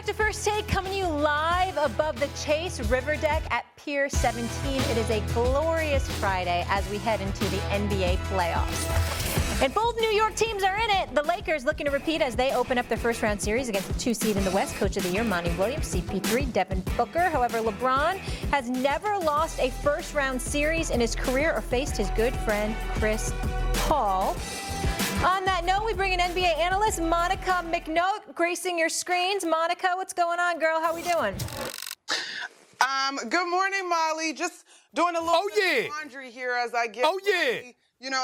to First Take, coming to you live above the Chase River Deck at Pier 17. It is a glorious Friday as we head into the NBA playoffs. And both New York teams are in it. The Lakers looking to repeat as they open up their first-round series against the 2 seed in the West. Coach of the Year, Monty Williams, CP3, Devin Booker. However, LeBron has never lost a first-round series in his career or faced his good friend Chris Paul. On that note, we bring in NBA analyst Monica McNutt gracing your screens. Monica, what's going on, girl? How we doing? Good morning, Molly. Just doing a little bit of laundry here as I get ready. You know,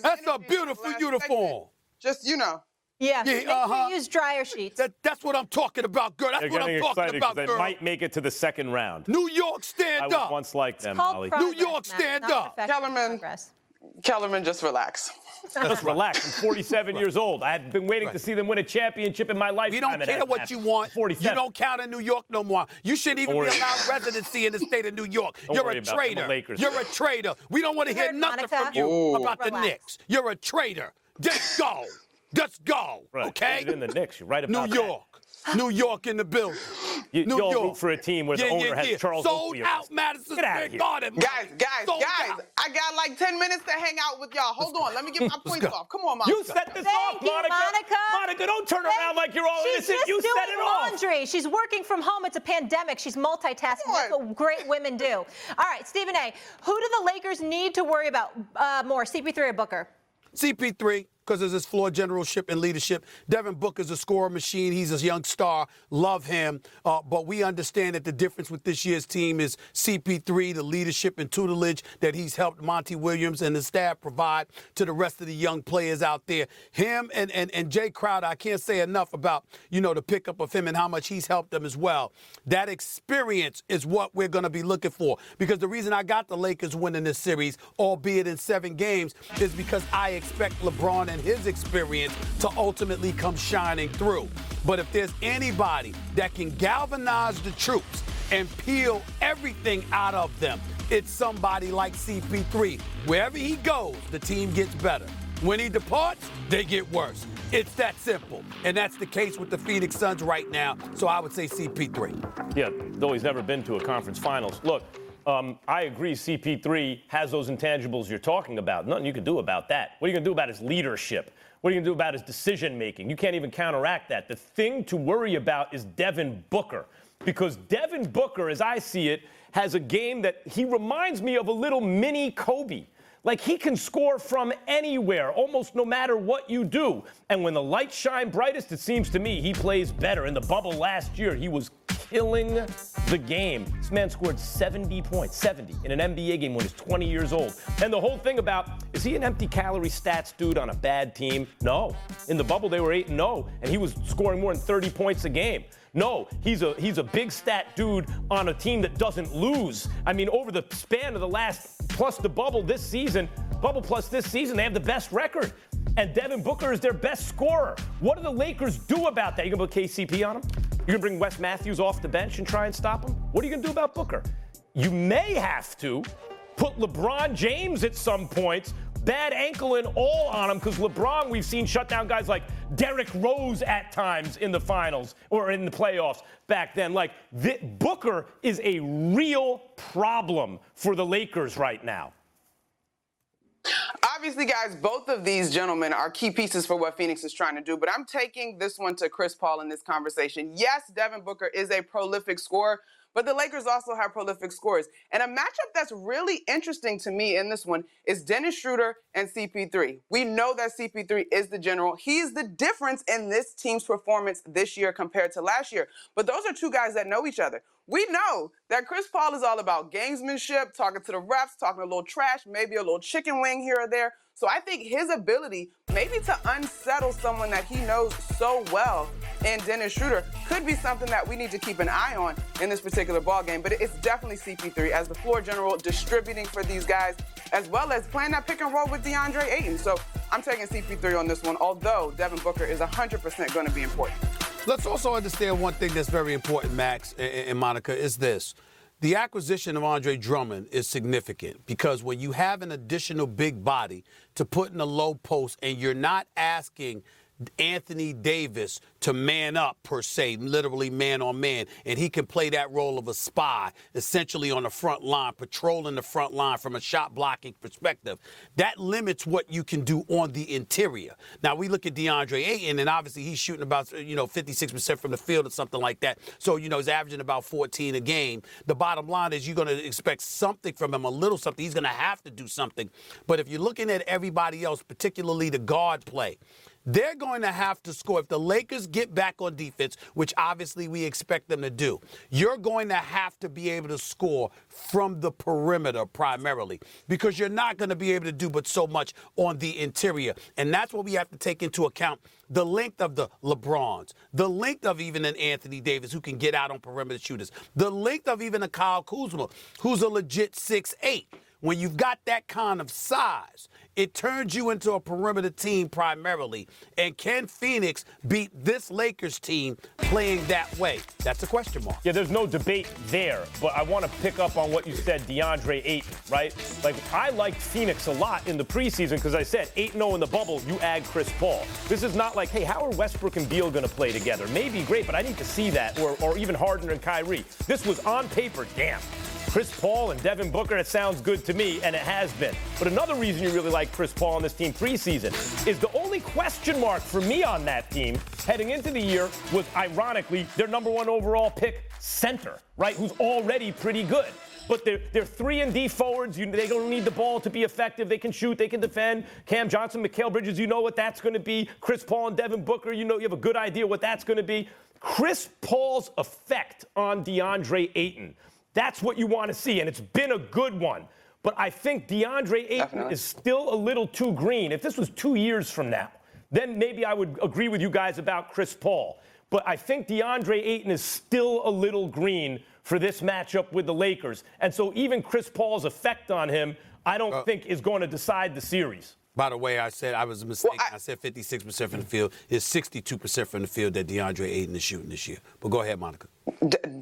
That's a beautiful uniform. Just, you know. Yeah, make sure you use dryer sheets. That's what I'm talking about, girl. That's what I'm talking about, girl. They might make it to the second round. New York, stand up. I was once like them, Molly. New York, stand up. Kellerman, just relax. Just relax. I'm 47 years old. I've been waiting to see them win a championship in my lifetime. We don't care what you want. 47. You don't count in New York no more. You shouldn't even be allowed residency in the state of New York. You're a traitor. You're a traitor. We don't want to hear nothing from you about the Knicks. You're a traitor. Just go. Just go. Okay? In the Knicks. You're right about New York. New York in the building. You'll root for a team where the owner has Charles Sold Oakley. out Madison Square Garden. Guys, I got like 10 minutes to hang out with y'all. Hold on, let me get my points off. Come on, Monica. You set this off, Monica. Monica, don't turn around like you're all innocent. You set it off. She's laundry. She's working from home. It's a pandemic. She's multitasking. That's what great women do. All right, Stephen A., who do the Lakers need to worry about more, CP3 or Booker? CP3, because of his floor generalship and leadership. Devin Booker's a scorer machine. He's a young star. Love him. But we understand that the difference with this year's team is CP3, the leadership and tutelage that he's helped Monty Williams and the staff provide to the rest of the young players out there. Him and Jay Crowder, I can't say enough about, the pickup of him and how much he's helped them as well. That experience is what we're going to be looking for. Because the reason I got the Lakers winning this series, albeit in 7 games, is because I expect LeBron and his experience to ultimately come shining through. But if there's anybody that can galvanize the troops and peel everything out of them, it's somebody like CP3. Wherever he goes, the team gets better. When he departs, they get worse. It's that simple. And that's the case with the Phoenix Suns right now. So I would say CP3. Yeah, though he's never been to a conference finals. Look, I agree CP3 has those intangibles you're talking about. Nothing you can do about that. What are you going to do about his leadership? What are you going to do about his decision-making? You can't even counteract that. The thing to worry about is Devin Booker. Because Devin Booker, as I see it, has a game that he reminds me of a little mini Kobe. Like, he can score from anywhere, almost no matter what you do. And when the lights shine brightest, it seems to me he plays better. In the bubble last year, he was killing the game. This man scored 70 points, 70, in an NBA game when he's 20 years old. And the whole thing about, is he an empty calorie stats dude on a bad team? No. In the bubble, they were 8-0, and he was scoring more than 30 points a game. No, he's a big stat dude on a team that doesn't lose. I mean, over the span of the last, plus the bubble this season, bubble plus this season, they have the best record. And Devin Booker is their best scorer. What do the Lakers do about that? You going to put KCP on him? You're going to bring Wes Matthews off the bench and try and stop him? What are you going to do about Booker? You may have to put LeBron James at some points, bad ankle and all on him, because LeBron, we've seen shut down guys like Derrick Rose at times in the finals or in the playoffs back then. Like, Booker is a real problem for the Lakers right now. Obviously, guys, both of these gentlemen are key pieces for what Phoenix is trying to do, but I'm taking this one to Chris Paul in this conversation. Yes, Devin Booker is a prolific scorer, but the Lakers also have prolific scorers. And a matchup that's really interesting to me in this one is Dennis Schroeder and CP3. We know that CP3 is the general. He's the difference in this team's performance this year compared to last year. But those are two guys that know each other. We know that Chris Paul is all about gamesmanship, talking to the refs, talking a little trash, maybe a little chicken wing here or there. So I think his ability maybe to unsettle someone that he knows so well in Dennis Schroeder could be something that we need to keep an eye on in this particular ball game. But it's definitely CP3 as the floor general, distributing for these guys, as well as playing that pick and roll with DeAndre Ayton. So I'm taking CP3 on this one, although Devin Booker is 100% going to be important. Let's also understand one thing that's very important, Max and Monica, is this. The acquisition of Andre Drummond is significant because when you have an additional big body to put in a low post and you're not asking Anthony Davis to man up, per se, literally man on man, and he can play that role of a spy, essentially on the front line, patrolling the front line from a shot blocking perspective, that limits what you can do on the interior. Now, we look at DeAndre Ayton, and obviously he's shooting about, 56% from the field or something like that. So, he's averaging about 14 a game. The bottom line is you're going to expect something from him, a little something. He's going to have to do something. But if you're looking at everybody else, particularly the guard play, they're going to have to score. If the Lakers get back on defense, which obviously we expect them to do, you're going to have to be able to score from the perimeter primarily, because you're not going to be able to do but so much on the interior. And that's what we have to take into account. The length of the LeBrons, the length of even an Anthony Davis who can get out on perimeter shooters, the length of even a Kyle Kuzma who's a legit 6'8". When you've got that kind of size, it turns you into a perimeter team primarily. And can Phoenix beat this Lakers team playing that way? That's a question mark. Yeah, there's no debate there, but I want to pick up on what you said, DeAndre Ayton, right? Like, I liked Phoenix a lot in the preseason because I said 8-0 in the bubble, you add Chris Paul. This is not like, hey, how are Westbrook and Beal going to play together? Maybe great, but I need to see that, or even Harden and Kyrie. This was on paper, damn. Chris Paul and Devin Booker, it sounds good to me, and it has been. But another reason you really like Chris Paul on this team preseason is the only question mark for me on that team heading into the year was, ironically, their number one overall pick center, right, who's already pretty good. But they're 3-and-D forwards. They don't need the ball to be effective. They can shoot. They can defend. Cam Johnson, Mikal Bridges, you know what that's going to be. Chris Paul and Devin Booker, you have a good idea what that's going to be. Chris Paul's effect on DeAndre Ayton, that's what you want to see, and it's been a good one. But I think DeAndre Ayton is still a little too green. If this was 2 years from now, then maybe I would agree with you guys about Chris Paul. But I think DeAndre Ayton is still a little green for this matchup with the Lakers. And so even Chris Paul's effect on him, I don't think is going to decide the series. By the way, I said I was mistaken. I said 56% from the field. It's 62% from the field that DeAndre Ayton is shooting this year. But go ahead, Monica.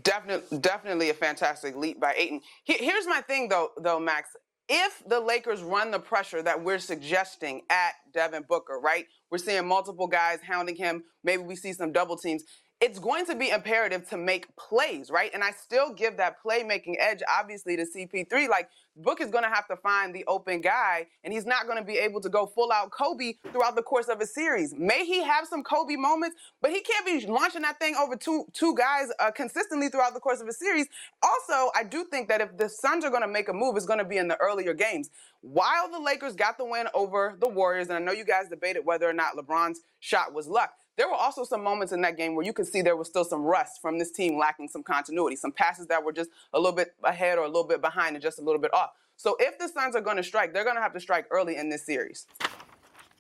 Definitely a fantastic leap by Ayton. Here's my thing, though, Max. If the Lakers run the pressure that we're suggesting at Devin Booker, right? We're seeing multiple guys hounding him. Maybe we see some double teams. It's going to be imperative to make plays, right? And I still give that playmaking edge, obviously, to CP3. Like, Book is going to have to find the open guy, and he's not going to be able to go full-out Kobe throughout the course of a series. May he have some Kobe moments, but he can't be launching that thing over two guys consistently throughout the course of a series. Also, I do think that if the Suns are going to make a move, it's going to be in the earlier games. While the Lakers got the win over the Warriors, and I know you guys debated whether or not LeBron's shot was luck, there were also some moments in that game where you could see there was still some rust from this team lacking some continuity, some passes that were just a little bit ahead or a little bit behind and just a little bit off. So if the Suns are going to strike, they're going to have to strike early in this series.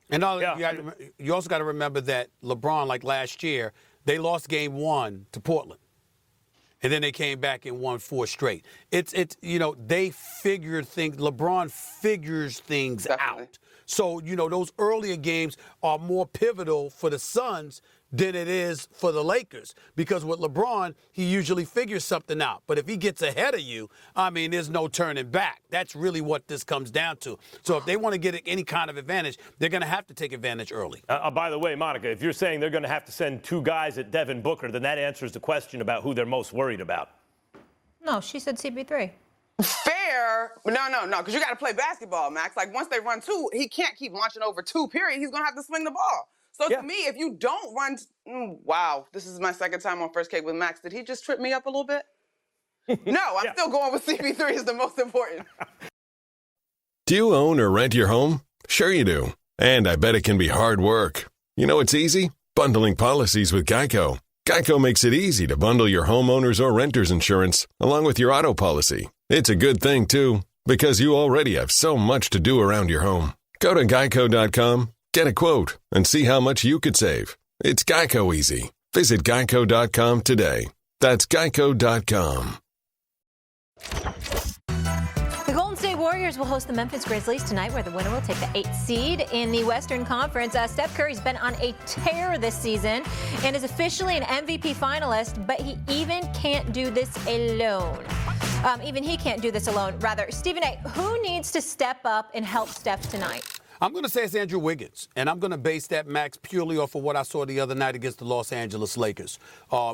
And you also got to remember that LeBron, like last year, they lost game 1 to Portland. And then they came back and won 4 straight. They figured things. LeBron figures things out. So, those earlier games are more pivotal for the Suns than it is for the Lakers. Because with LeBron, he usually figures something out. But if he gets ahead of you, there's no turning back. That's really what this comes down to. So if they want to get any kind of advantage, they're going to have to take advantage early. By the way, Monica, if you're saying they're going to have to send 2 guys at Devin Booker, then that answers the question about who they're most worried about. No, she said CP3. Fair. No, because you got to play basketball, Max. Like, once they run 2, he can't keep launching over 2, period. He's going to have to swing the ball. So to me, if you don't run, wow, this is my second time on First Cake with Max. Did he just trip me up a little bit? No, I'm still going with CP3 is the most important. Do you own or rent your home? Sure you do. And I bet it can be hard work. You know it's easy? Bundling policies with Geico. Geico makes it easy to bundle your homeowners or renters insurance along with your auto policy. It's a good thing, too, because you already have so much to do around your home. Go to geico.com, get a quote, and see how much you could save. It's Geico easy. Visit geico.com today. That's geico.com. The Golden State Warriors will host the Memphis Grizzlies tonight, where the winner will take the 8th seed in the Western Conference. Steph Curry's been on a tear this season and is officially an MVP finalist, but he even can't do this alone. Even he can't do this alone. Rather, Stephen A., who needs to step up and help Steph tonight? I'm going to say it's Andrew Wiggins, and I'm going to base that, Max, purely off of what I saw the other night against the Los Angeles Lakers.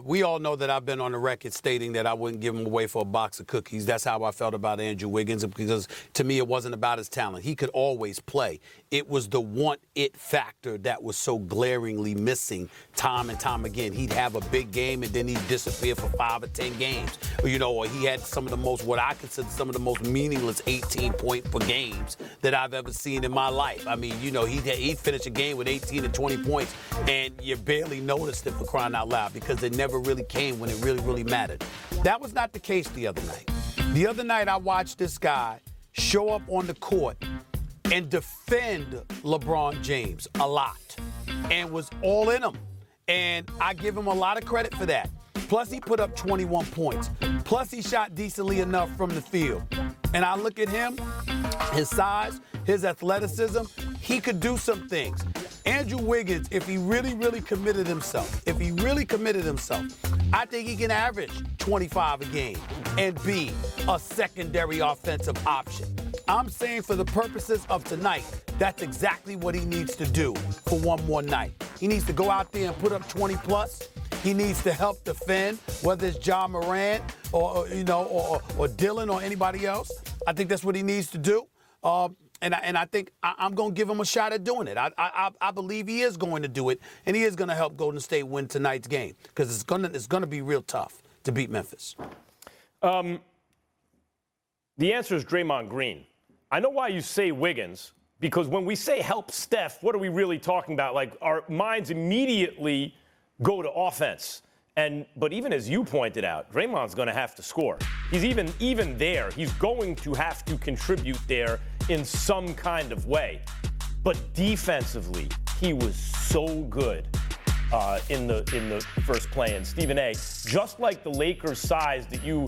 We all know that I've been on the record stating that I wouldn't give him away for a box of cookies. That's how I felt about Andrew Wiggins, because to me it wasn't about his talent. He could always play. It was the want-it factor that was so glaringly missing time and time again. He'd have a big game, and then he'd disappear for 5 or 10 games. Or he had some of the most, what I consider some of the most meaningless 18-point per games that I've ever seen in my life. I mean, he'd finish a game with 18 and 20 points, and you barely noticed it, for crying out loud, because it never really came when it really, really mattered. That was not the case the other night. The other night, I watched this guy show up on the court and defend LeBron James a lot, and was all in him. And I give him a lot of credit for that. Plus, he put up 21 points. Plus, he shot decently enough from the field. And I look at him, his size, his athleticism, he could do some things. Andrew Wiggins, if he really, really committed himself, I think he can average 25 a game and be a secondary offensive option. I'm saying for the purposes of tonight, that's exactly what he needs to do for one more night. He needs to go out there and put up 20 plus. He needs to help defend, whether it's John Morant or Dylan or anybody else. I think that's what he needs to do. And I think I'm going to give him a shot at doing it. I believe he is going to do it, and he is going to help Golden State win tonight's game, because it's going to be real tough to beat Memphis. The answer is Draymond Green. I know why you say Wiggins, because when we say help Steph, what are we really talking about? Like, our minds immediately go to offense. But even as you pointed out, Draymond's going to have to score. He's even there. He's going to have to contribute there in some kind of way. But defensively, he was so good in the first play-in. Stephen A., just like the Lakers' size that you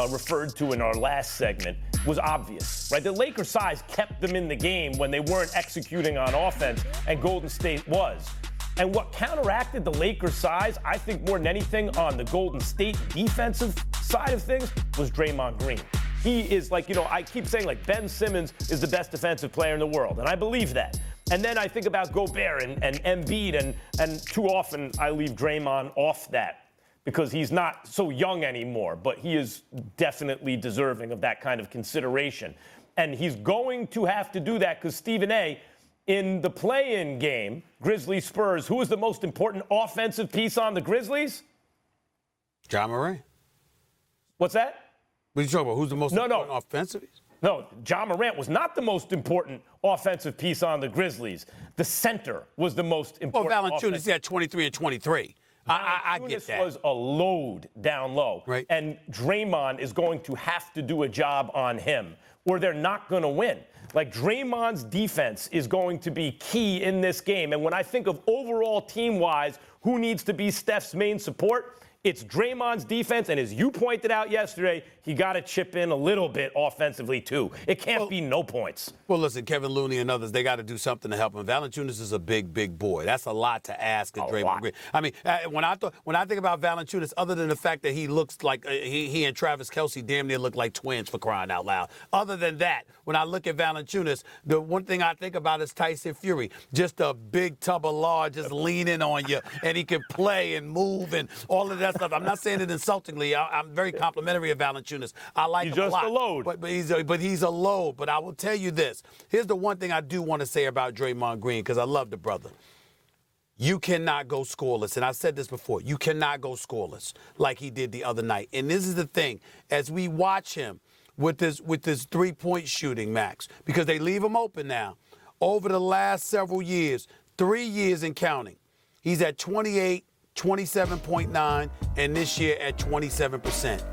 referred to in our last segment was obvious, right? The Lakers' size kept them in the game when they weren't executing on offense, and Golden State was. And what counteracted the Lakers' size, I think more than anything on the Golden State defensive side of things, was Draymond Green. He is I keep saying Ben Simmons is the best defensive player in the world, and I believe that. And then I think about Gobert and Embiid, and too often I leave Draymond off that because he's not so young anymore, but he is definitely deserving of that kind of consideration. And he's going to have to do that because Stephen A., in the play-in game, Grizzlies-Spurs, who was the most important offensive piece on the Grizzlies? John Morant. What's that? What are you talking about? Who's the most important offensive piece? No, John Morant was not the most important offensive piece on the Grizzlies. The center was the most important. Well, Valanciunas had 23 and 23. I get that. Was a load down low. Right. And Draymond is going to have to do a job on him, or they're not going to win. Draymond's defense is going to be key in this game. And when I think of overall team-wise, who needs to be Steph's main support, it's Draymond's defense. And as you pointed out yesterday, he got to chip in a little bit offensively, too. It can't be no points. Well, listen, Kevin Looney and others, they got to do something to help him. Valanciunas is a big, big boy. That's a lot to ask of Draymond Green. I mean, when I think about Valanciunas, other than the fact that he looks like he and Travis Kelce damn near look like twins, for crying out loud. Other than that, when I look at Valanciunas, the one thing I think about is Tyson Fury. Just a big tub of lard just leaning on you, and he can play and move and all of that stuff. I'm not saying it insultingly. I'm very complimentary of Valanciunas. I like him a lot. He's just a load. But he's a load. But I will tell you this. Here's the one thing I do want to say about Draymond Green, because I love the brother. You cannot go scoreless. And I said this before. You cannot go scoreless like he did the other night. And this is the thing. As we watch him with this three-point shooting, Max, because they leave him open now, over the last several years, 3 years and counting, he's at 28, 27.9, and this year at 27%.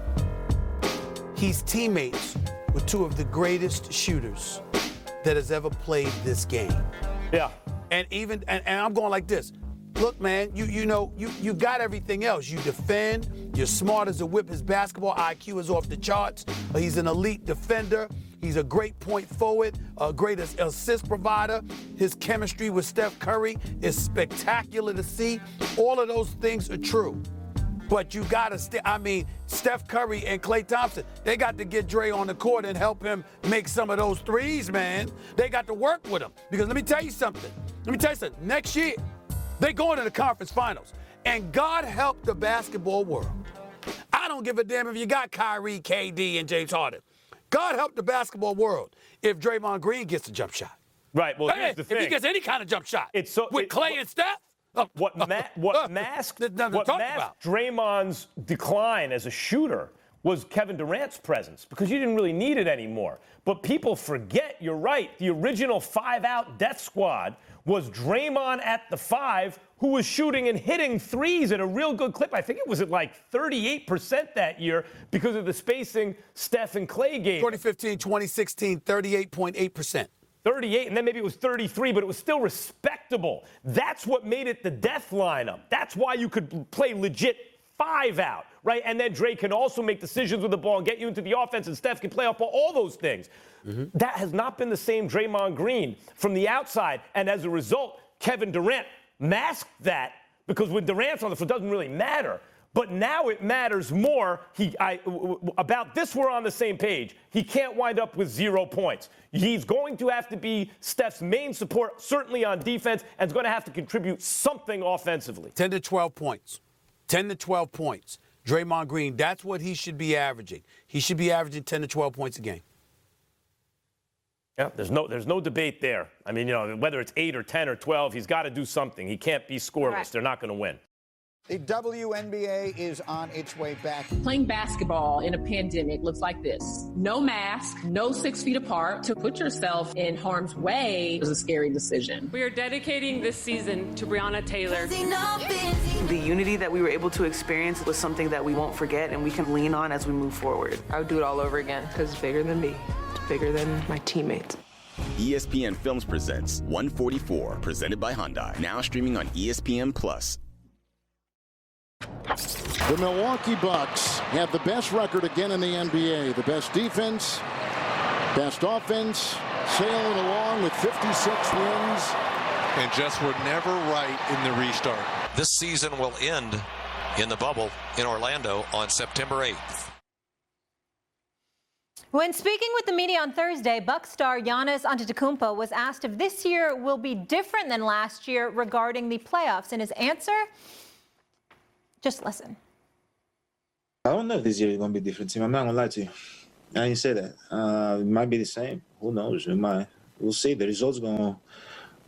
He's teammates with two of the greatest shooters that has ever played this game. Yeah. And I'm going like this. Look, man, you got everything else. You defend. You're smart as a whip. His basketball IQ is off the charts. He's an elite defender. He's a great point forward, a great assist provider. His chemistry with Steph Curry is spectacular to see. All of those things are true. But you got to Steph Curry and Klay Thompson, they got to get Dre on the court and help him make some of those threes, man. They got to work with him. Because let me tell you something. Next year, they going to the conference finals. And God help the basketball world. I don't give a damn if you got Kyrie, KD, and James Harden. God help the basketball world if Draymond Green gets a jump shot. Right. Well, here's the thing. If he gets any kind of jump shot with Klay and Steph. What masked Draymond's decline as a shooter was Kevin Durant's presence, because you didn't really need it anymore. But people forget, you're right, the original 5-out death squad was Draymond at the 5, who was shooting and hitting threes at a real good clip. I think it was at like 38% that year because of the spacing Steph and Klay gave. 2015, 2016, 38.8%. 38, and then maybe it was 33, but it was still respectable. That's what made it the death lineup. That's why you could play legit 5-out, right? And then Dre can also make decisions with the ball and get you into the offense, and Steph can play off ball, all those things. Mm-hmm. That has not been the same Draymond Green from the outside, and as a result, Kevin Durant masked that, because when Durant's on the floor, it doesn't really matter. But now it matters more. About this, we're on the same page. He can't wind up with 0 points. He's going to have to be Steph's main support, certainly on defense, and is going to have to contribute something offensively. 10 to 12 points. 10 to 12 points. Draymond Green, that's what he should be averaging. He should be averaging 10 to 12 points a game. Yeah, there's no debate there. I mean, whether it's 8 or 10 or 12, he's got to do something. He can't be scoreless. Right. They're not going to win. The WNBA is on its way back. Playing basketball in a pandemic looks like this. No mask, no 6 feet apart. To put yourself in harm's way is a scary decision. We are dedicating this season to Breonna Taylor. The unity that we were able to experience was something that we won't forget and we can lean on as we move forward. I would do it all over again because it's bigger than me. It's bigger than my teammates. ESPN Films presents 144, presented by Hyundai. Now streaming on ESPN+. The Milwaukee Bucks have the best record again in the NBA. The best defense, best offense, sailing along with 56 wins. And just were never right in the restart. This season will end in the bubble in Orlando on September 8th. When speaking with the media on Thursday, Bucks star Giannis Antetokounmpo was asked if this year will be different than last year regarding the playoffs. And his answer? Just listen. I don't know if this year is going to be different, team. I'm not going to lie to you. I didn't say that. It might be the same. Who knows? It might. We'll see. The results going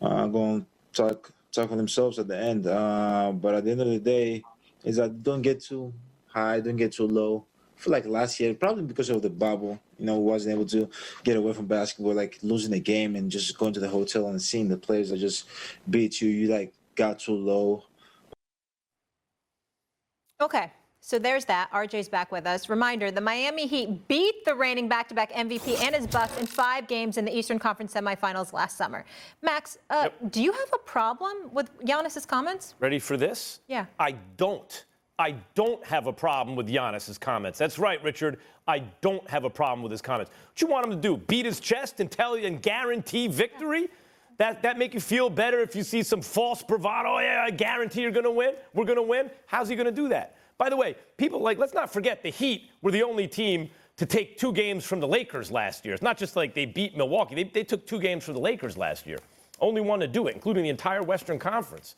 to talk for themselves at the end. But at the end of the day, is that don't get too high, don't get too low. I feel like last year, probably because of the bubble, wasn't able to get away from basketball, like losing the game and just going to the hotel and seeing the players that just beat you. You got too low. Okay, so there's that. RJ's back with us. Reminder, the Miami Heat beat the reigning back-to-back MVP and his Bucks in 5 games in the Eastern Conference semifinals last summer. Max, do you have a problem with Giannis's comments? Ready for this? Yeah. I don't have a problem with Giannis's comments. That's right, Richard. I don't have a problem with his comments. What you want him to do? Beat his chest and tell you and guarantee victory? That make you feel better if you see some false bravado? Oh, yeah, I guarantee you're going to win. We're going to win. How's he going to do that? By the way, people let's not forget the Heat were the only team to take 2 games from the Lakers last year. It's not just like they beat Milwaukee. They took 2 games from the Lakers last year. Only one to do it, including the entire Western Conference.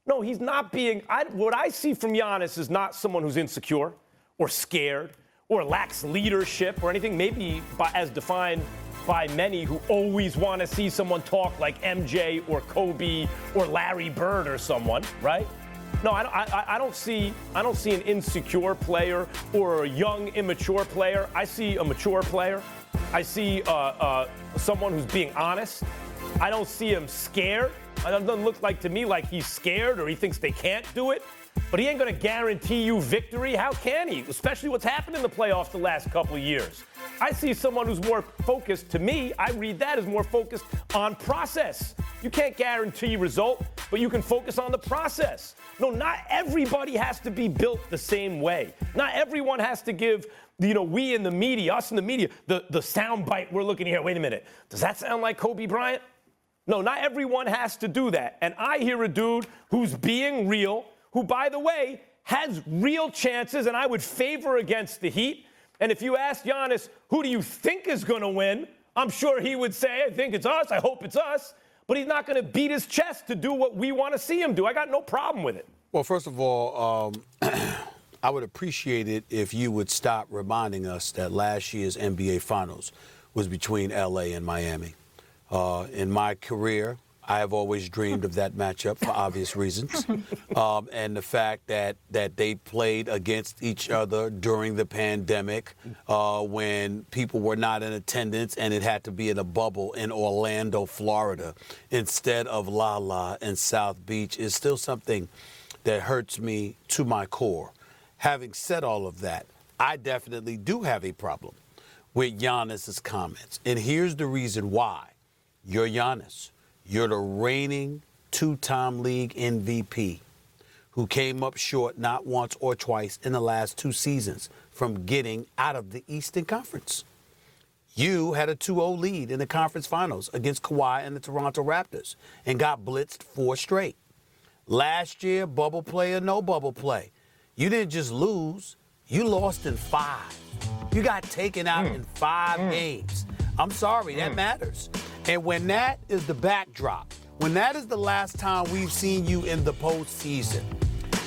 No, he's not being what I see from Giannis is not someone who's insecure or scared or lacks leadership or anything, maybe as defined by many who always want to see someone talk like MJ or Kobe or Larry Bird or someone, right? No, I don't see an insecure player or a young, immature player. I see a mature player. I see someone who's being honest. I don't see him scared. It doesn't look like to me like he's scared or he thinks they can't do it. But he ain't going to guarantee you victory. How can he? Especially what's happened in the playoffs the last couple of years. I see someone who's more focused, to me, I read that as more focused on process. You can't guarantee result, but you can focus on the process. No, not everybody has to be built the same way. Not everyone has to give, we in the media, us in the media, the sound bite we're looking here. Wait a minute. Does that sound like Kobe Bryant? No, not everyone has to do that. And I hear a dude who's being real, who, by the way, has real chances, and I would favor against the Heat. And if you asked Giannis, who do you think is going to win? I'm sure he would say, I think it's us. I hope it's us. But he's not going to beat his chest to do what we want to see him do. I got no problem with it. Well, first of all, I would appreciate it if you would stop reminding us that last year's NBA Finals was between L.A. and Miami. In my career, I have always dreamed of that matchup for obvious reasons. And the fact that they played against each other during the pandemic when people were not in attendance and it had to be in a bubble in Orlando, Florida, instead of La La in South Beach is still something that hurts me to my core. Having said all of that, I definitely do have a problem with Giannis's comments. And here's the reason why. You're Giannis. You're the reigning two-time league MVP who came up short not once or twice in the last 2 seasons from getting out of the Eastern Conference. You had a 2-0 lead in the conference finals against Kawhi and the Toronto Raptors and got blitzed 4 straight. Last year, bubble play or no bubble play, you didn't just lose, you lost in 5. You got taken out in 5 games. I'm sorry, that matters. And when that is the backdrop, when that is the last time we've seen you in the postseason,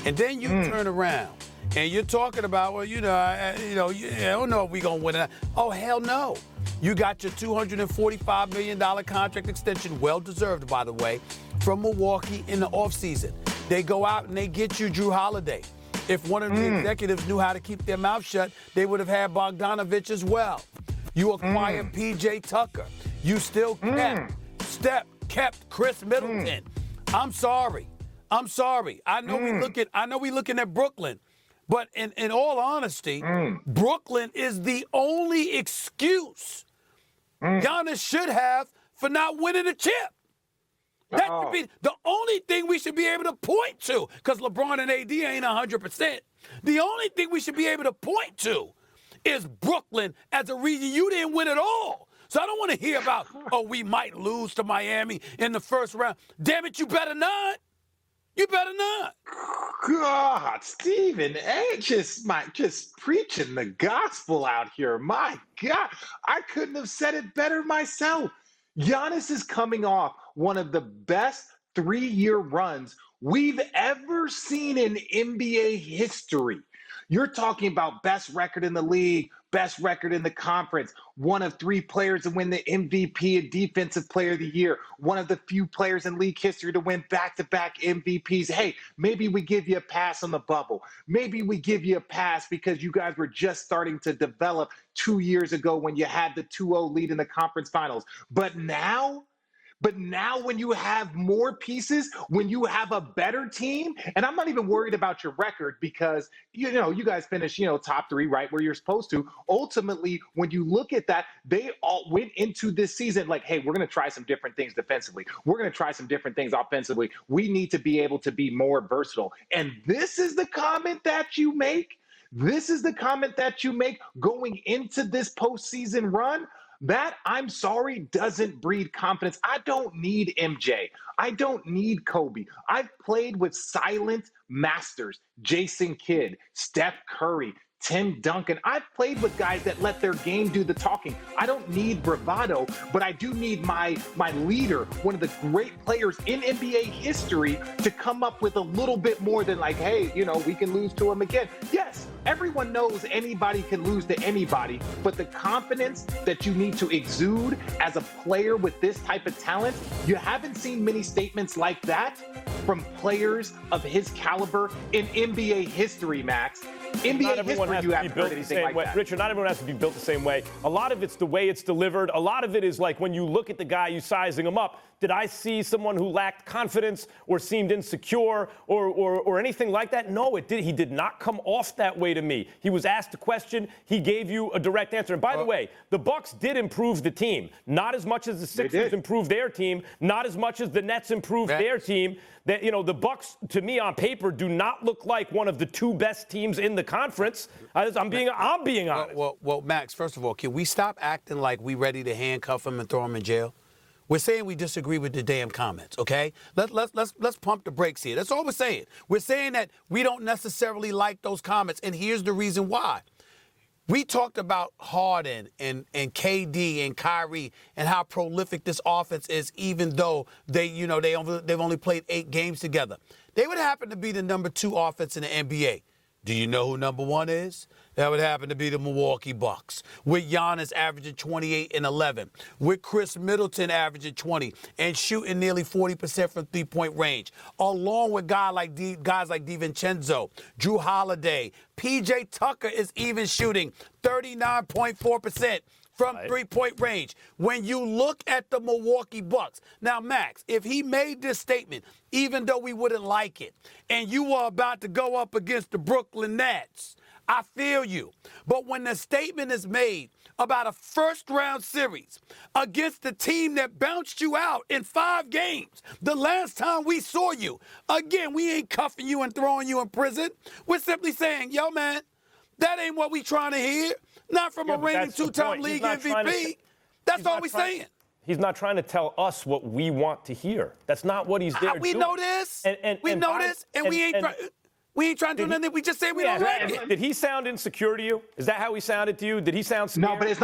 and then you turn around and you're talking about, well, I don't know if we're going to win it. Oh, hell no. You got your $245 million contract extension, well-deserved, by the way, from Milwaukee in the offseason. They go out and they get you Drew Holiday. If one of the executives knew how to keep their mouth shut, they would have had Bogdanovich as well. You acquired P.J. Tucker. You still kept Chris Middleton. I'm sorry. I know we looking at Brooklyn, but in all honesty, Brooklyn is the only excuse Giannis should have for not winning a chip. That should be the only thing we should be able to point to, because LeBron and AD ain't 100%. The only thing we should be able to point to is Brooklyn as a reason you didn't win at all. So I don't want to hear about, we might lose to Miami in the first round. Damn it, you better not. You better not. God, Stephen A. just preaching the gospel out here. My God, I couldn't have said it better myself. Giannis is coming off one of the best 3-year runs we've ever seen in NBA history. You're talking about best record in the league, best record in the conference, one of 3 players to win the MVP and Defensive Player of the Year, one of the few players in league history to win back-to-back MVPs. Hey, maybe we give you a pass on the bubble. Maybe we give you a pass because you guys were just starting to develop 2 years ago when you had the 2-0 lead in the conference finals. But now when you have more pieces, when you have a better team, and I'm not even worried about your record because, you guys finished, top 3, right, where you're supposed to. Ultimately, when you look at that, they all went into this season like, hey, we're going to try some different things defensively. We're going to try some different things offensively. We need to be able to be more versatile. And this is the comment that you make. This is the comment that you make going into this postseason run. That, I'm sorry, doesn't breed confidence. I don't need MJ. I don't need Kobe. I've played with silent masters, Jason Kidd, Steph Curry, Tim Duncan. I've played with guys that let their game do the talking. I don't need bravado, but I do need my leader, one of the great players in NBA history, to come up with a little bit more than like, hey, we can lose to him again. Yes, everyone knows anybody can lose to anybody, but the confidence that you need to exude as a player with this type of talent, you haven't seen many statements like that from players of his caliber in NBA history, Max. NBA history, you haven't heard anything like that. Richard, not everyone has to be built the same way. A lot of it's the way it's delivered. A lot of it is like when you look at the guy, you sizing him up. Did I see someone who lacked confidence or seemed insecure or anything like that? No, it did. He did not come off that way to me. He was asked a question. He gave you a direct answer. And by the way, the Bucks did improve the team. Not as much as the Sixers improved their team. Not as much as the Nets improved their team. That, the Bucks, to me, on paper, do not look like one of the 2 best teams in the conference. I'm being honest. Well, Max, first of all, can we stop acting like we ready to handcuff him and throw him in jail? We're saying we disagree with the damn comments, okay? Let's pump the brakes here. That's all we're saying. We're saying that we don't necessarily like those comments, and here's the reason why. We talked about Harden and KD and Kyrie and how prolific this offense is, even though they've only played 8 games together. They would happen to be the number 2 offense in the NBA. Do you know who number 1 is? That would happen to be the Milwaukee Bucks, with Giannis averaging 28 and 11, with Chris Middleton averaging 20 and shooting nearly 40% from three-point range, along with guys like DiVincenzo, Drew Holiday. PJ Tucker is even shooting 39.4% from three-point range. When you look at the Milwaukee Bucks, now, Max, if he made this statement, even though we wouldn't like it, and you were about to go up against the Brooklyn Nets, I feel you. But when the statement is made about a first-round series against the team that bounced you out in 5 games, the last time we saw you, again, we ain't cuffing you and throwing you in prison. We're simply saying, yo, man, that ain't what we trying to hear. Not from a reigning 2-time league MVP. That's all we're saying. He's not trying to tell us what we want to hear. That's not what he's there doing. We know this. We know this, and we ain't trying to do nothing. We just say we don't like it. Did he sound insecure to you? Is that how he sounded to you? Did he sound scared? No, but it's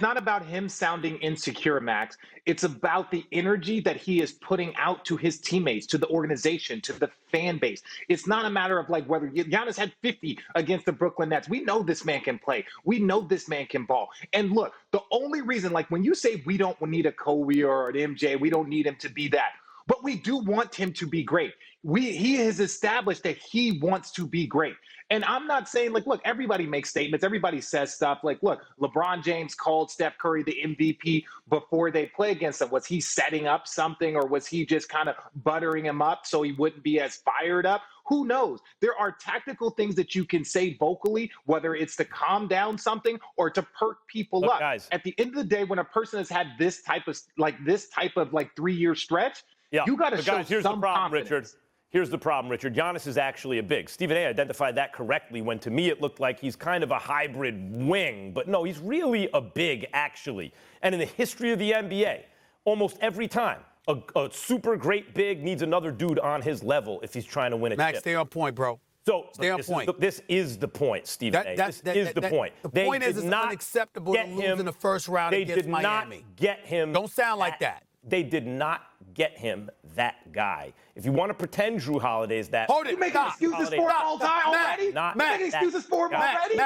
not about him sounding insecure, Max. It's about the energy that he is putting out to his teammates, to the organization, to the fan base. It's not a matter of like whether Giannis had 50 against the Brooklyn Nets. We know this man can play. We know this man can ball. And look, the only reason, like when you say we don't need a Kobe or an MJ, we don't need him to be that. But we do want him to be great. He has established that he wants to be great. And I'm not saying, like, look, everybody makes statements. Everybody says stuff. Like, look, LeBron James called Steph Curry the MVP before they play against him. Was he setting up something, or was he just kind of buttering him up so he wouldn't be as fired up? Who knows? There are tactical things that you can say vocally, whether it's to calm down something or to perk people up. Guys. At the end of the day, when a person has had this type of 3-year stretch, you got to show here's some the problem, confidence. Richard. Here's the problem, Richard. Giannis is actually a big. Stephen A. identified that correctly when, to me, it looked like he's kind of a hybrid wing. But no, he's really a big, actually. And in the history of the NBA, almost every time, a super great big needs another dude on his level if he's trying to win a Max, chip. stay on point, bro. So stay on point. This is the point, Stephen A. This is the point. The point is it's unacceptable to lose in the first round against Miami. They did not get him. Don't sound like that. They did not get him that guy. If you want to pretend Drew Holiday is that. You making excuses for him all time already? Making excuses for him already?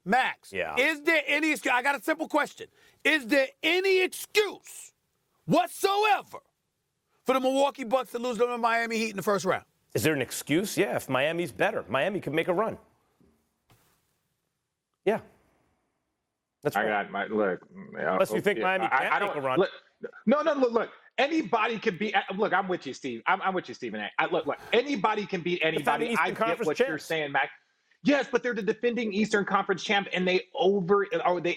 Max, yeah. Is there any excuse? I got a simple question. Is there any excuse whatsoever for the Milwaukee Bucks to lose to the Miami Heat in the first round? Is there an excuse? Yeah, if Miami's better. Miami could make a run. Yeah. That's right. I got my look. Unless you think Miami can't make a run. Look. Anybody can beat. Look, I'm with you, Steve. I'm with you, Stephen A. Look. Anybody can beat anybody. I get what you're saying, Mac. Yes, but they're the defending Eastern Conference champ, and they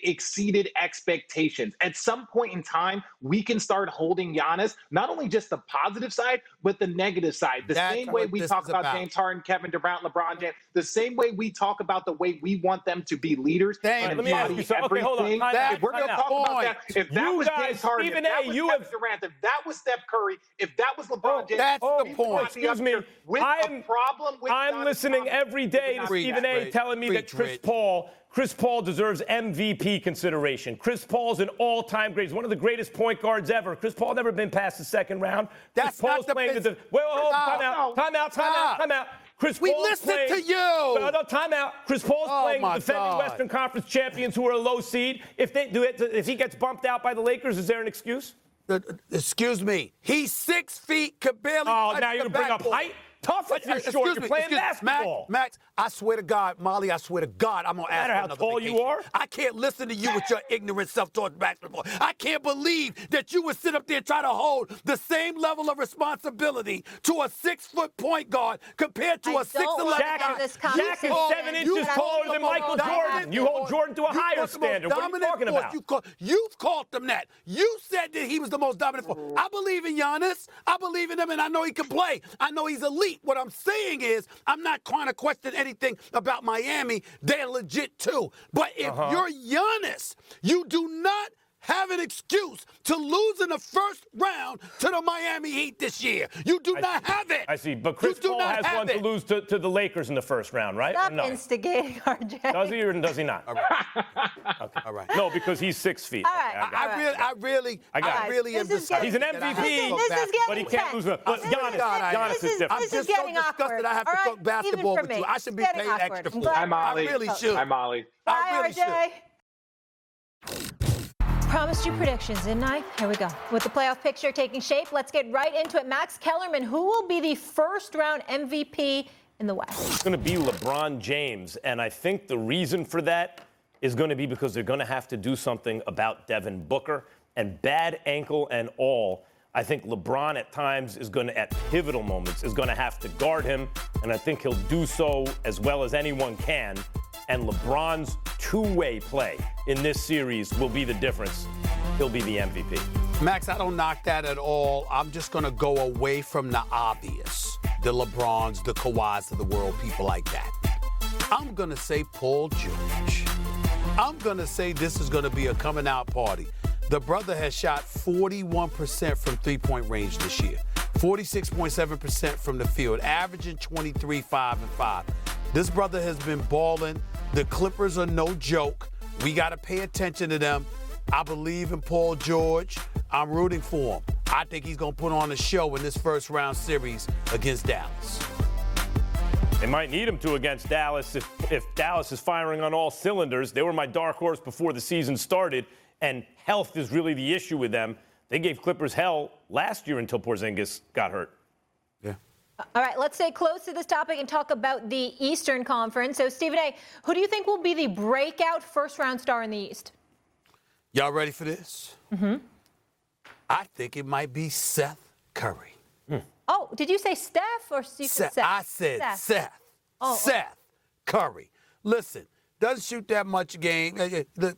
exceeded expectations. At some point in time, we can start holding Giannis, not only just the positive side, but the negative side. The same way we talk about James Harden, Kevin Durant, LeBron James, the same way we talk about the way we want them to be leaders. Let me ask you something. Okay, hold on. If we're going to talk about that, if that was James Harden, if that was Kevin Durant, if that was Steph Curry, if that was LeBron James, that's the point. Excuse me. I'm listening every day to Stephen A. telling me that Chris Paul deserves MVP consideration. Chris Paul's an all-time great. He's one of the greatest point guards ever. Chris Paul never been past the second round. That's Chris Paul's playing time out. Chris Paul's listened to you. No, time out. Chris Paul's playing the defending Western Conference champions who are a low seed. If they do it, if he gets bumped out by the Lakers, is there an excuse? Excuse me. He's 6 feet, could barely touch now you're going to bring up height? Tough if you're short. You're playing basketball. Max, I swear to God, Molly, I swear to God, I'm going to ask for another how tall vacation. you are? I can't listen to you with your ignorant self-taught basketball. I can't believe that you would sit up there and try to hold the same level of responsibility to a 6-foot point guard compared to a 6'11". Shaq is 7 inches taller than Michael Jordan. You hold Jordan to a higher standard. What are you talking about? You've called him that. You said that he was the most dominant force. I believe in Giannis. I believe in him, and I know he can play. I know he's elite. What I'm saying is, I'm not trying to question anything about Miami. They're legit too. But if you're Giannis, you do not have an excuse to lose in the first round to the Miami Heat this year. You do not have it. I see. But Chris Paul has one to lose to the Lakers in the first round, right? Stop instigating, RJ. Does he or does he not? All right. Okay. All right. No, because he's 6 feet. All right. I really am disgusted. He's an MVP, but he can't lose. But Giannis is different. I'm just so disgusted I have to talk basketball with you. I should be paid extra for it. Hi, Molly. I really should. Hi, Molly. I really should. Promised you predictions, didn't I? Here we go. With the playoff picture taking shape, let's get right into it. Max Kellerman, who will be the first-round MVP in the West? It's going to be LeBron James, and I think the reason for that is going to be because they're going to have to do something about Devin Booker, and bad ankle and all. I think LeBron at times is going to, at pivotal moments, is going to have to guard him, and I think he'll do so as well as anyone can. And LeBron's two-way play in this series will be the difference. He'll be the MVP. Max, I don't knock that at all. I'm just going to go away from the obvious, the LeBrons, the Kawhis of the world, people like that. I'm going to say Paul George. I'm going to say this is going to be a coming-out party. The brother has shot 41% from three-point range this year, 46.7% from the field, averaging 23, 5, and 5. This brother has been balling. The Clippers are no joke. We got to pay attention to them. I believe in Paul George. I'm rooting for him. I think he's going to put on a show in this first-round series against Dallas. They might need him to against Dallas if Dallas is firing on all cylinders. They were my dark horse before the season started, and health is really the issue with them. They gave Clippers hell last year until Porzingis got hurt. Yeah. All right, let's stay close to this topic and talk about the Eastern Conference. So, Stephen A., who do you think will be the breakout first-round star in the East? Y'all ready for this? Mm-hmm. I think it might be Seth Curry. Oh, did you say Steph or Seth? I said Seth. Oh, Seth Curry. Listen, doesn't shoot that much game.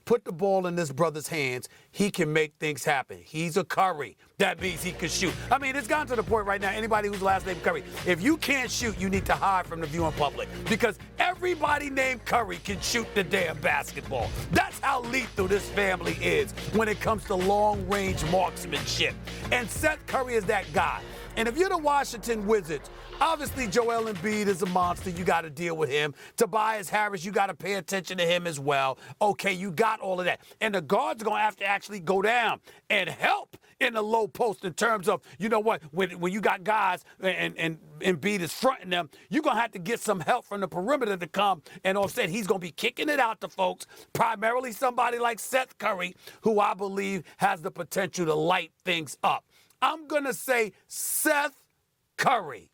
Put the ball in this brother's hands. He can make things happen. He's a Curry. That means he can shoot. I mean, it's gotten to the point right now, anybody whose last name Curry, if you can't shoot, you need to hide from the viewing public because everybody named Curry can shoot the damn basketball. That's how lethal this family is when it comes to long-range marksmanship. And Seth Curry is that guy. And if you're the Washington Wizards, obviously Joel Embiid is a monster. You got to deal with him. Tobias Harris, you got to pay attention to him as well. Okay, you got all of that. And the guards are going to have to actually go down and help in the low post in terms of, you know what, when you got guys and Embiid is fronting them, you're going to have to get some help from the perimeter to come and offset. He's going to be kicking it out to folks, primarily somebody like Seth Curry, who I believe has the potential to light things up. I'm going to say Seth Curry.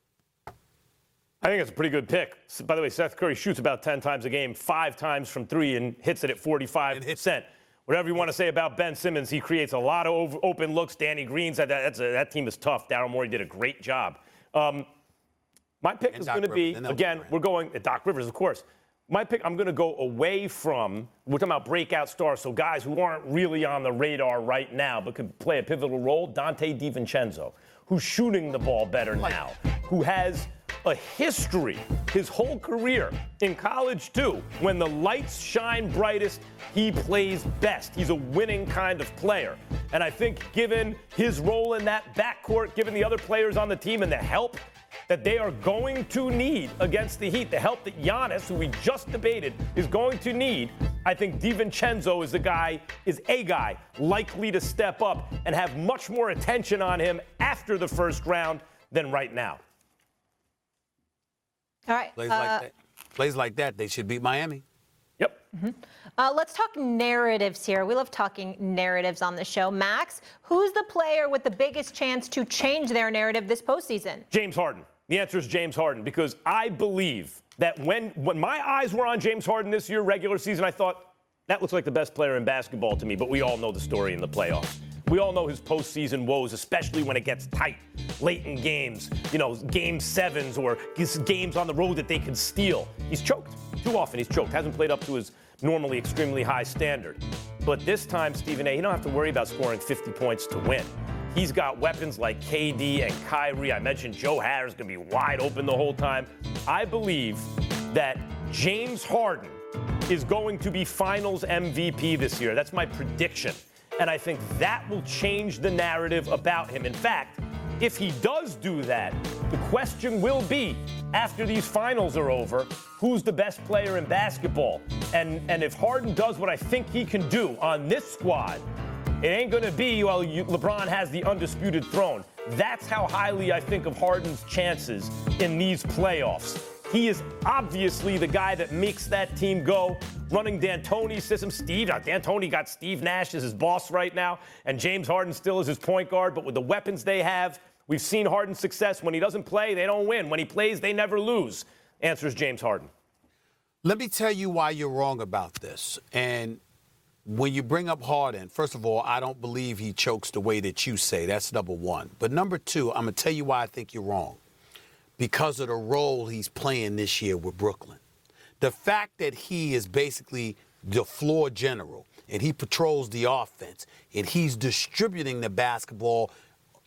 I think it's a pretty good pick. By the way, Seth Curry shoots about 10 times a game, 5 times from 3, and hits it at 45%. Whatever you want to say about Ben Simmons, he creates a lot of open looks. Danny Green's, that team is tough. Daryl Morey did a great job. My pick is going to be, again, we're going at Doc Rivers, of course. My pick, I'm going to go away from, we're talking about breakout stars, so guys who aren't really on the radar right now but could play a pivotal role, Dante DiVincenzo, who's shooting the ball better now, who has a history, his whole career, in college too. When the lights shine brightest, he plays best. He's a winning kind of player. And I think given his role in that backcourt, given the other players on the team and the help that they are going to need against the Heat, the help that Giannis, who we just debated, is going to need, I think DiVincenzo is a guy likely to step up and have much more attention on him after the first round than right now. All right. Plays like that, they should beat Miami. Yep. Mm-hmm. Let's talk narratives here. We love talking narratives on the show. Max, who's the player with the biggest chance to change their narrative this postseason? James Harden. The answer is James Harden, because I believe that when my eyes were on James Harden this year, regular season, I thought, that looks like the best player in basketball to me, but we all know the story in the playoffs. We all know his postseason woes, especially when it gets tight, late in games, game 7s or games on the road that they can steal. He's choked. Too often he's choked. Hasn't played up to his normally extremely high standard. But this time, Stephen A., you don't have to worry about scoring 50 points to win. He's got weapons like KD and Kyrie. I mentioned Joe Harris going to be wide open the whole time. I believe that James Harden is going to be Finals MVP this year. That's my prediction. And I think that will change the narrative about him. In fact, if he does do that, the question will be, after these finals are over, who's the best player in basketball? And if Harden does what I think he can do on this squad, it ain't going to be, well, LeBron has the undisputed throne. That's how highly I think of Harden's chances in these playoffs. He is obviously the guy that makes that team go, running D'Antoni's system. D'Antoni got Steve Nash as his boss right now, and James Harden still is his point guard. But with the weapons they have, we've seen Harden's success. When he doesn't play, they don't win. When he plays, they never lose. Answer is James Harden. Let me tell you why you're wrong about this. And when you bring up Harden, first of all, I don't believe he chokes the way that you say. That's number one. But number two, I'm going to tell you why I think you're wrong. Because of the role he's playing this year with Brooklyn. The fact that he is basically the floor general and he patrols the offense and he's distributing the basketball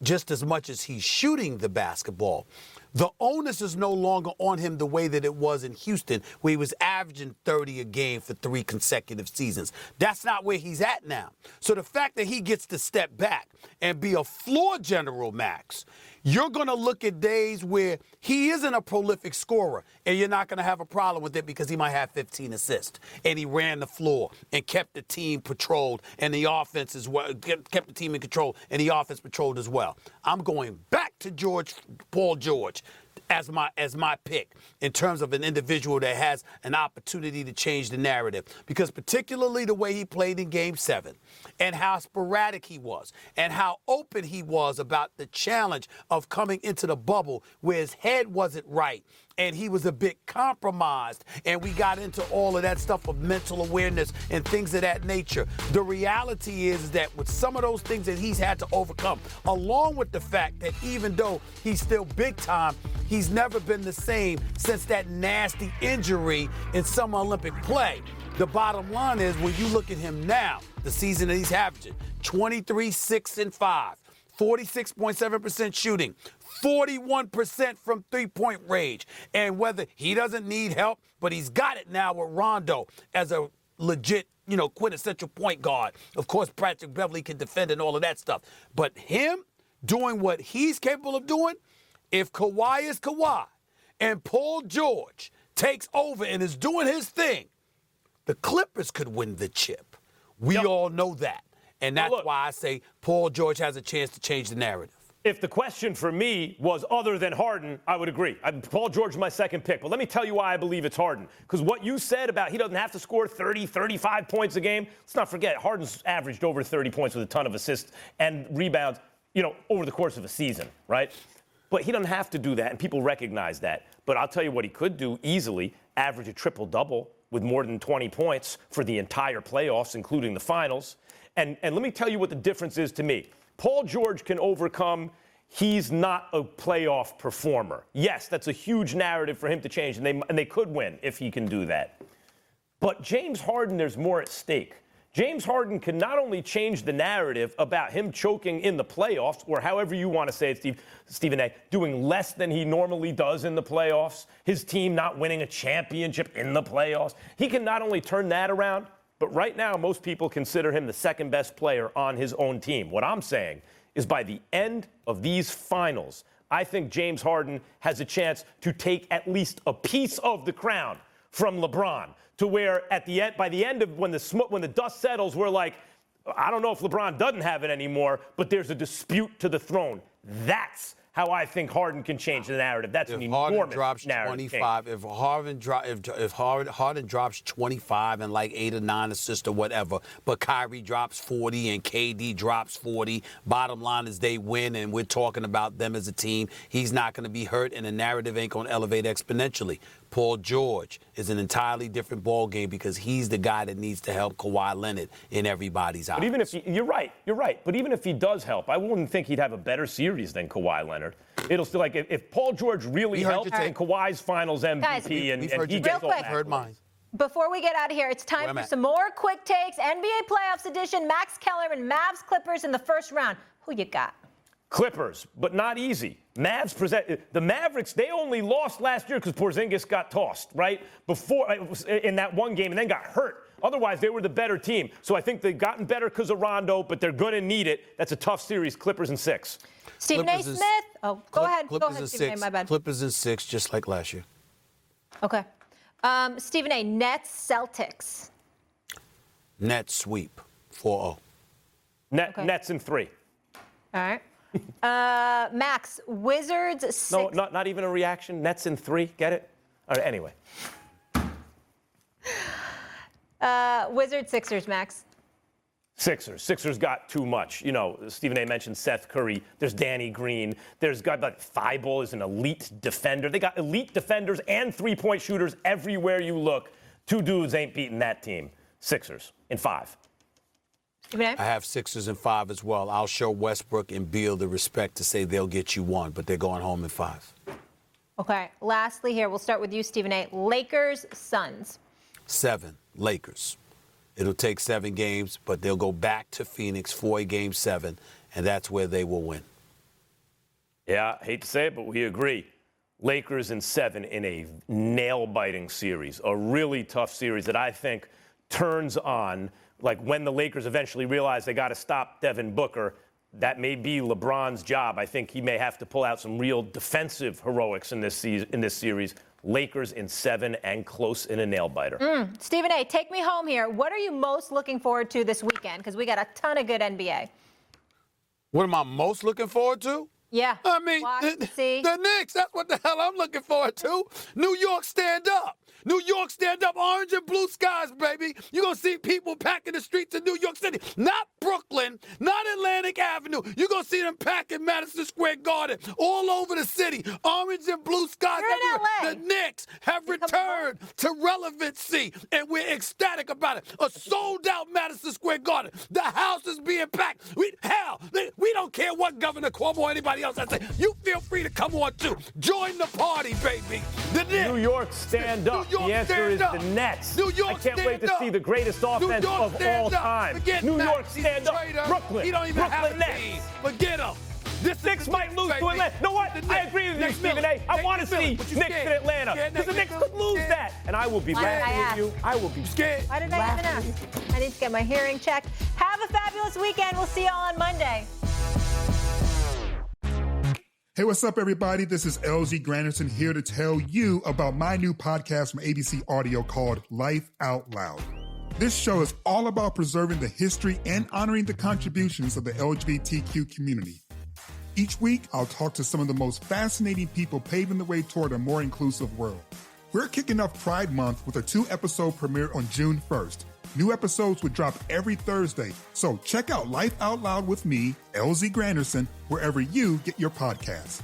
just as much as he's shooting the basketball. The onus is no longer on him the way that it was in Houston, where he was averaging 30 a game for 3 consecutive seasons. That's not where he's at now. So the fact that he gets to step back and be a floor general, Max, you're going to look at days where he isn't a prolific scorer, and you're not going to have a problem with it because he might have 15 assists, and he ran the floor and kept the team patrolled, and the offense as well, kept the team in control, and the offense patrolled as well. I'm going back to Paul George as my pick in terms of an individual that has an opportunity to change the narrative, because particularly the way he played in Game 7 and how sporadic he was and how open he was about the challenge of coming into the bubble where his head wasn't right and he was a bit compromised, and we got into all of that stuff of mental awareness and things of that nature. The reality is that with some of those things that he's had to overcome, along with the fact that even though he's still big time, he's never been the same since that nasty injury in Summer Olympic play. The bottom line is, when you look at him now, the season that he's averaging, 23, 6, and 5, 46.7% shooting, 41% from three-point range. And whether he doesn't need help, but he's got it now with Rondo as a legit, quintessential point guard. Of course, Patrick Beverly can defend and all of that stuff. But him doing what he's capable of doing, if Kawhi is Kawhi and Paul George takes over and is doing his thing, the Clippers could win the chip. We all know that. And that's why I say Paul George has a chance to change the narrative. If the question for me was other than Harden, I would agree. Paul George is my second pick. But let me tell you why I believe it's Harden. Because what you said about he doesn't have to score 30, 35 points a game, let's not forget, Harden's averaged over 30 points with a ton of assists and rebounds, over the course of a season, right? But he doesn't have to do that, and people recognize that. But I'll tell you what he could do easily, average a triple-double with more than 20 points for the entire playoffs, including the finals. And let me tell you what the difference is to me. Paul George can overcome, he's not a playoff performer. Yes, that's a huge narrative for him to change, and they could win if he can do that. But James Harden, there's more at stake. James Harden can not only change the narrative about him choking in the playoffs, or however you want to say it, Stephen A., doing less than he normally does in the playoffs, his team not winning a championship in the playoffs. He can not only turn that around, but right now most people consider him the second best player on his own team. What I'm saying is by the end of these finals, I think James Harden has a chance to take at least a piece of the crown from LeBron, to where by the end of when the dust settles, we're like, I don't know if LeBron doesn't have it anymore, but there's a dispute to the throne. That's how I think Harden can change the narrative. That's an enormous narrative. If Harden drops 25 and like 8 or 9 assists or whatever, but Kyrie drops 40 and KD drops 40, bottom line is they win, and we're talking about them as a team. He's not going to be hurt, and the narrative ain't going to elevate exponentially. Paul George is an entirely different ball game because he's the guy that needs to help Kawhi Leonard in everybody's eyes. But even if you're right. But even if he does help, I wouldn't think he'd have a better series than Kawhi Leonard. It'll still if Paul George really helps and Kawhi's Finals MVP, Guys, and he real gets all quick. Heard mine. Before we get out of here, it's time for some more quick takes. NBA playoffs edition. Max Kellerman, Mavs Clippers in the first round. Who you got? Clippers, but not easy. The Mavericks, they only lost last year because Porzingis got tossed, right? Before in that one game and then got hurt. Otherwise, they were the better team. So I think they've gotten better because of Rondo, but they're going to need it. That's a tough series. Clippers in 6. Stephen A. Smith. Go ahead. Go ahead, Stephen A. My bad. Clippers in 6, just like last year. Okay. Stephen A. Nets, Celtics. Nets sweep, 4-0. Nets in 3. All right. Max, Wizards, 6. No, not even a reaction. Nets in 3. Get it? All right, anyway. Wizards, Sixers, Max. Sixers got too much. You know, Stephen A. mentioned Seth Curry. There's Danny Green. There's got like Thibault is an elite defender. They got elite defenders and three-point shooters everywhere you look. 2 dudes ain't beating that team. Sixers in 5. I have Sixers in 5 as well. I'll show Westbrook and Beal the respect to say they'll get you 1, but they're going home in 5. Okay. Lastly here, we'll start with you, Stephen A. Lakers, Suns. 7, Lakers. It'll take 7 games, but they'll go back to Phoenix for a Game 7, and that's where they will win. Yeah, hate to say it, but we agree. Lakers in 7 in a nail-biting series, a really tough series that I think turns on, like when the Lakers eventually realize they got to stop Devin Booker. That may be LeBron's job. I think he may have to pull out some real defensive heroics in this series. Lakers in 7 and close in a nail-biter. Stephen A., take me home here. What are you most looking forward to this weekend? Because we got a ton of good NBA. What am I most looking forward to? Yeah. I mean, the Knicks. That's what the hell I'm looking forward to. New York, stand up. New York, stand up. Orange and blue skies, baby. You're going to see people packing the streets of New York City. Not Brooklyn, not Atlantic Avenue. You're going to see them packing Madison Square Garden all over the city. Orange and blue skies everywhere. The Knicks have returned to relevancy, and we're ecstatic about it. A sold-out Madison Square Garden. The house is being packed. We don't care what Governor Cuomo or anybody else has to say. You feel free to come on, too. Join the party, baby. The Knicks. New York, stand up. The answer is the Nets. New York, I can't wait to see the greatest offense of all time. New York, stand up. Brooklyn. He don't even have a team. Forget him. This Knicks might lose to Atlanta. You know what? I agree with you, Stephen A. I want to see Knicks in Atlanta because the Knicks could lose that. And I will be laughing with you. I will be scared. Why did I even ask? I need to get my hearing checked. Have a fabulous weekend. We'll see you all on Monday. Hey, what's up, everybody? This is LZ Granderson here to tell you about my new podcast from ABC Audio called Life Out Loud. This show is all about preserving the history and honoring the contributions of the LGBTQ community. Each week, I'll talk to some of the most fascinating people paving the way toward a more inclusive world. We're kicking off Pride Month with a 2-episode premiere on June 1st. New episodes would drop every Thursday, so check out Life Out Loud with me, LZ Granderson, wherever you get your podcasts.